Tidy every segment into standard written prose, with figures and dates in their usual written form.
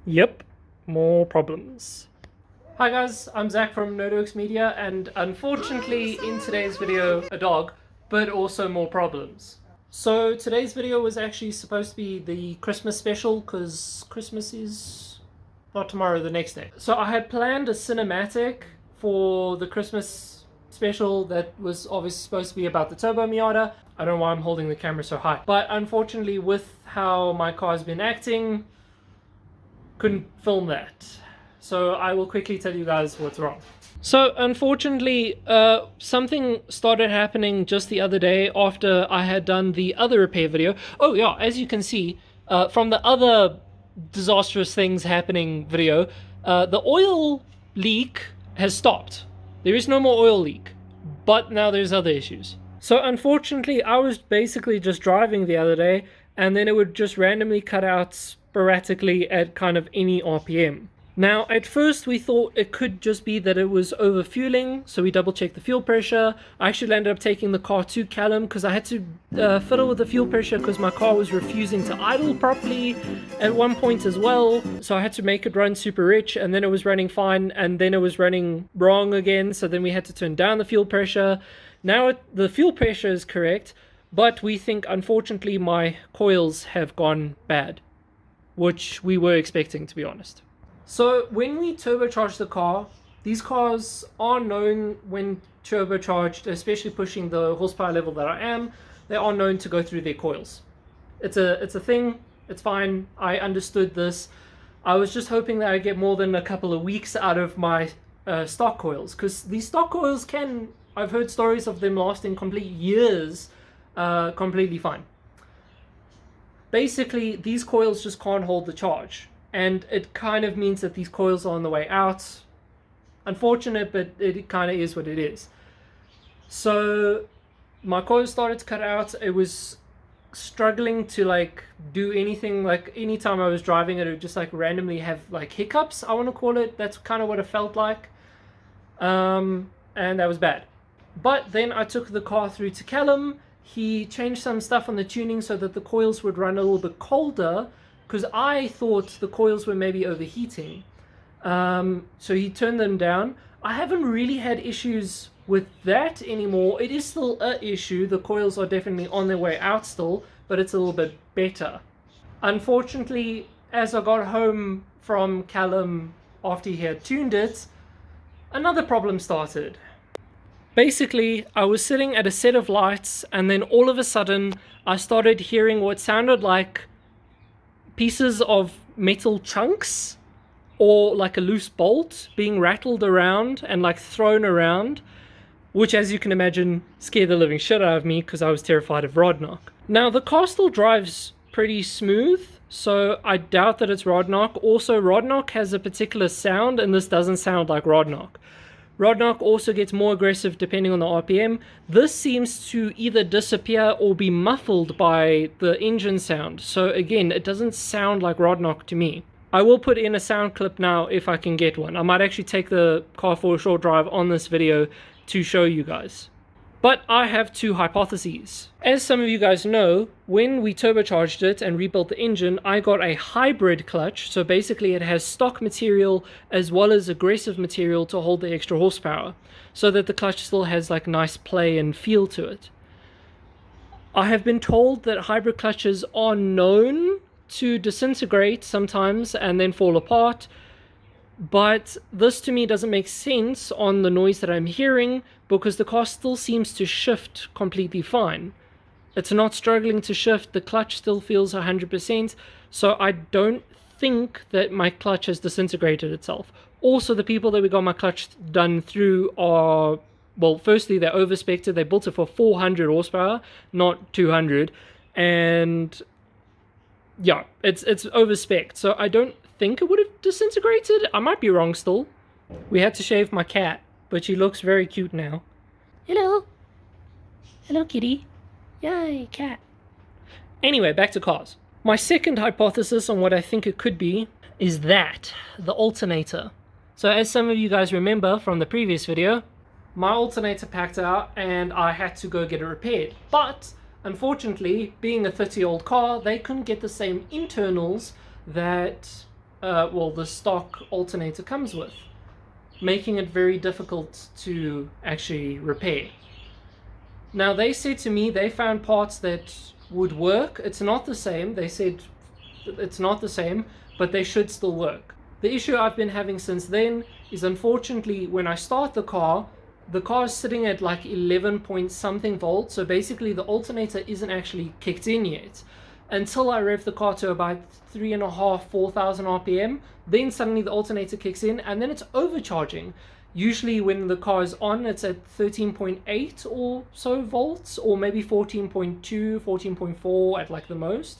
Yep, more problems. Hi guys, I'm Zach from Nerdworks Media, and unfortunately in today's video, a dog, but also more problems. So today's video was actually supposed to be the Christmas special, because Christmas is not tomorrow, the next day. So I had planned a cinematic for the Christmas special that was obviously supposed to be about the Turbo Miata. I don't know why I'm holding the camera so high. But unfortunately, with how my car's been acting, couldn't film that. So I will quickly tell you guys what's wrong. So unfortunately, something started happening just the other day after I had done the other repair video. Oh yeah, as you can see, from the other disastrous things happening video, the oil leak has stopped. There is no more oil leak, but now there's other issues. So unfortunately, I was basically just driving the other day, and then it would just randomly cut out sporadically at kind of any RPM. Now, at first we thought it could just be that it was overfueling, so we double checked the fuel pressure. I actually ended up taking the car to Callum because I had to fiddle with the fuel pressure because my car was refusing to idle properly at one point as well. So I had to make it run super rich, and then it was running fine, and then it was running wrong again, so then we had to turn down the fuel pressure. Now the fuel pressure is correct, but we think unfortunately my coils have gone bad, which we were expecting, to be honest. So when we turbocharge the car, these cars are known when turbocharged, especially pushing the horsepower level that I am, they are known to go through their coils. It's a thing, it's fine, I understood this. I was just hoping that I'd get more than a couple of weeks out of my stock coils, because these stock coils can, I've heard stories of them lasting complete years completely fine. Basically, these coils just can't hold the charge, and it kind of means that these coils are on the way out. Unfortunate, but it kind of is what it is. So my coils started to cut out. It was struggling to like do anything. Like anytime I was driving it would just like randomly have like hiccups, I want to call it. That's kind of what it felt like, and that was bad. But then I took the car through to Callum. He changed some stuff on the tuning so that the coils would run a little bit colder, because I thought the coils were maybe overheating. So he turned them down. I haven't really had issues with that anymore. It is still an issue. The coils are definitely on their way out still, but it's a little bit better. Unfortunately, as I got home from Callum after he had tuned it, another problem started. Basically, I was sitting at a set of lights, and then all of a sudden I started hearing what sounded like pieces of metal chunks or like a loose bolt being rattled around and like thrown around, which, as you can imagine, scared the living shit out of me because I was terrified of rod knock. Now the car still drives pretty smooth, so I doubt that it's rod knock. Also, rod knock has a particular sound, and this doesn't sound like rod knock. Rod knock also gets more aggressive depending on the RPM. This seems to either disappear or be muffled by the engine sound. So again, it doesn't sound like rod knock to me. I will put in a sound clip now if I can get one. I might actually take the car for a short drive on this video to show you guys. But I have two hypotheses. As some of you guys know, when we turbocharged it and rebuilt the engine, I got a hybrid clutch. So basically it has stock material as well as aggressive material to hold the extra horsepower, so that the clutch still has like nice play and feel to it. I have been told that hybrid clutches are known to disintegrate sometimes and then fall apart. But this to me doesn't make sense on the noise that I'm hearing, because the car still seems to shift completely fine. It's not struggling to shift, the clutch still feels 100%, so I don't think that my clutch has disintegrated itself. Also, the people that we got my clutch done through are, well, firstly, they're overspec'd. They built it for 400 horsepower, not 200, and yeah, it's overspec'd, so I don't think it would have disintegrated. I might be wrong still. We had to shave my cat, but she looks very cute now. Hello. Hello, kitty. Yay, cat. Anyway, back to cars. My second hypothesis on what I think it could be is that, the alternator. So as some of you guys remember from the previous video, my alternator packed out and I had to go get it repaired. But unfortunately, being a 30-year-old car, they couldn't get the same internals that the stock alternator comes with, making it very difficult to actually repair. Now, they said to me they found parts that would work. It's not the same. They said it's not the same, but they should still work. The issue I've been having since then is, unfortunately, when I start the car is sitting at like 11 point something volts. So basically the alternator isn't actually kicked in yet. Until I rev the car to about 4,000 RPM, then suddenly the alternator kicks in, and then it's overcharging. Usually when the car is on, it's at 13.8 or so volts, or maybe 14.2, 14.4 at like the most.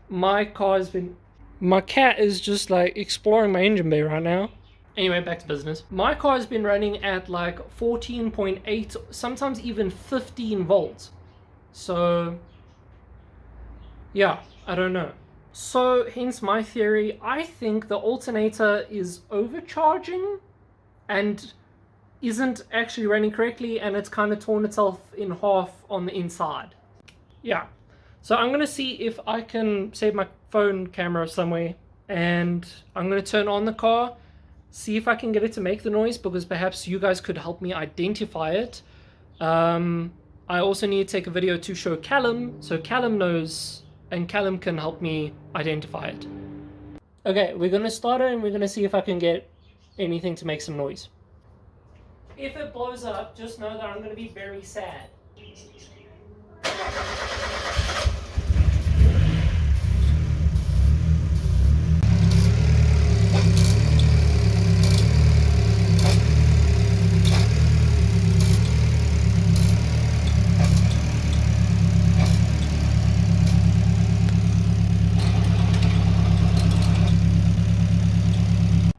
My cat is just like exploring my engine bay right now. Anyway, back to business. My car has been running at like 14.8, sometimes even 15 volts. So yeah, I don't know. So hence my theory, I think the alternator is overcharging and isn't actually running correctly, and it's kind of torn itself in half on the inside. Yeah. So I'm going to see if I can save my phone camera somewhere, and I'm going to turn on the car, see if I can get it to make the noise, because perhaps you guys could help me identify it. I also need to take a video to show Callum, so Callum knows, and Callum can help me identify it. Okay, we're going to start it, and we're going to see if I can get anything to make some noise. If it blows up, just know that I'm going to be very sad.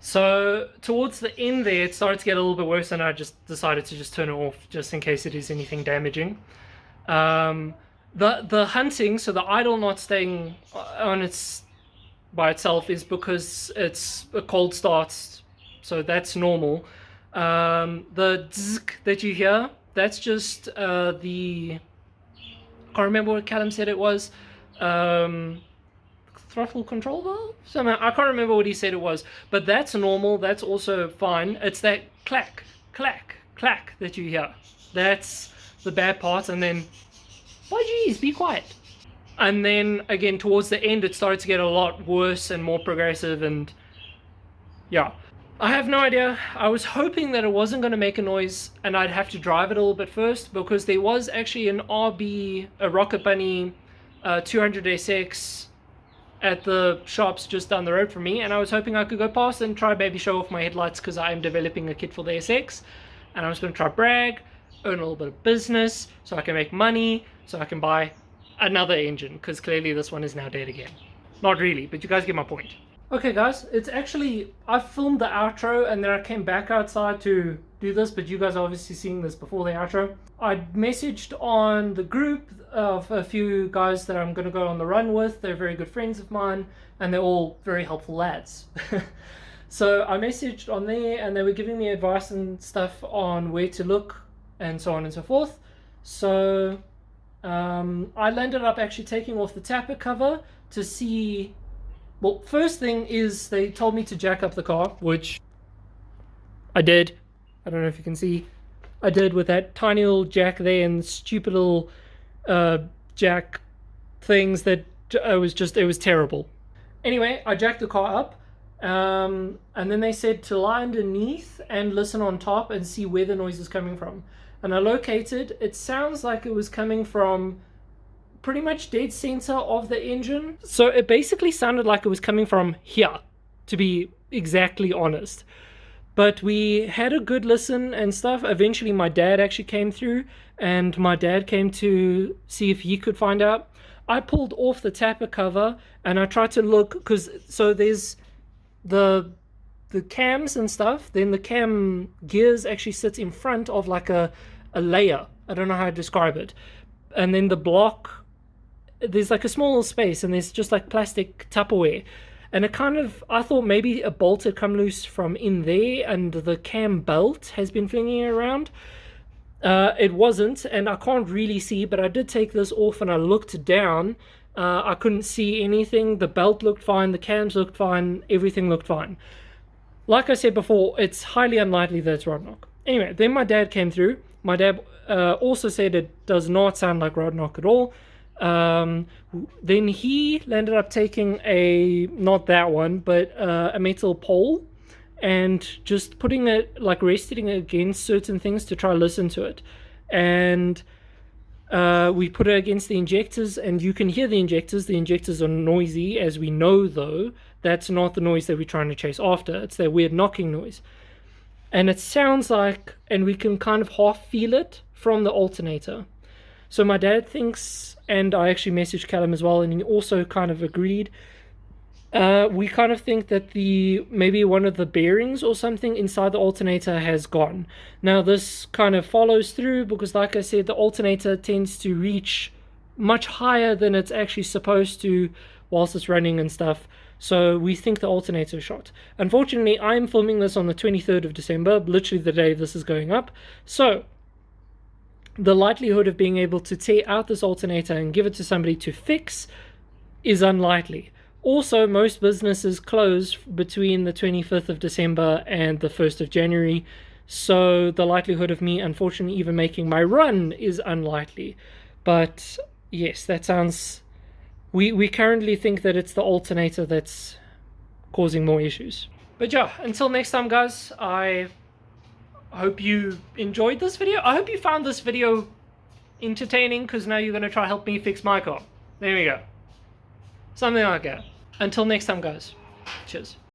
So towards the end there, it started to get a little bit worse, and I just decided to just turn it off just in case it is anything damaging. The hunting, so the idle not staying on its by itself, is because it's a cold start, so that's normal. The zzz that you hear, that's just the, I can't remember what Callum said it was. Throttle control valve? Somehow, I can't remember what he said it was, but that's normal. That's also fine. It's that clack, clack, clack that you hear. That's the bad part. And then, oh geez, be quiet. And then again, towards the end, it started to get a lot worse and more progressive, and yeah. I have no idea. I was hoping that it wasn't going to make a noise and I'd have to drive it a little bit first, because there was actually an RB, a Rocket Bunny 200SX at the shops just down the road from me, and I was hoping I could go past and try maybe show off my headlights, because I am developing a kit for the SX, and I was going to try brag, earn a little bit of business so I can make money, so I can buy another engine, because clearly this one is now dead again. Not really, but you guys get my point. Okay guys, it's actually, I filmed the outro and then I came back outside to do this, but you guys are obviously seeing this before the outro. I messaged on the group of a few guys that I'm going to go on the run with. They're very good friends of mine, and they're all very helpful lads. So I messaged on there, and they were giving me advice and stuff on where to look and so on and so forth. So I landed up actually taking off the tapper cover to see. Well, first thing is they told me to jack up the car, which I did. I don't know if you can see. I did with that tiny little jack there and stupid little jack things that it was terrible. Anyway, I jacked the car up, and then they said to lie underneath and listen on top and see where the noise is coming from. And I located, it sounds like it was coming from pretty much dead center of the engine. So it basically sounded like it was coming from here, to be exactly honest. But we had a good listen and stuff. Eventually my dad actually came through, and my dad came to see if he could find out. I pulled off the tapper cover and I tried to look, because so there's the cams and stuff, then the cam gears actually sits in front of like a layer. I don't know how to describe it. And then the block, there's like a small little space, and there's just like plastic Tupperware. And it kind of, I thought maybe a bolt had come loose from in there and the cam belt has been flinging around. It wasn't, and I can't really see, but I did take this off and I looked down, I couldn't see anything. The belt looked fine, the cams looked fine, everything looked fine. Like I said before, it's highly unlikely that it's rod knock. Anyway, then my dad came through. My dad also said it does not sound like rod knock at all. Then he landed up taking not that one, but a metal pole, and just putting it, like resting it against certain things to try listen to it. And we put it against the injectors, and you can hear the injectors. The injectors are noisy, as we know, though. That's not the noise that we're trying to chase after. It's that weird knocking noise. And it sounds like, and we can kind of half feel it from the alternator. So my dad thinks, and I actually messaged Callum as well, and he also kind of agreed. We kind of think that maybe one of the bearings or something inside the alternator has gone. Now this kind of follows through because, like I said, the alternator tends to reach much higher than it's actually supposed to whilst it's running and stuff. So we think the alternator is shot. Unfortunately, I'm filming this on the 23rd of December, literally the day this is going up. So the likelihood of being able to tear out this alternator and give it to somebody to fix is unlikely. Also, most businesses close between the 25th of December and the 1st of January, so the likelihood of me unfortunately even making my run is unlikely. But yes, that sounds... We currently think that it's the alternator that's causing more issues. But yeah, until next time, guys, I hope you enjoyed this video. I hope you found this video entertaining, because now you're going to try help me fix my car. There we go. Something like that. Until next time, guys. Cheers.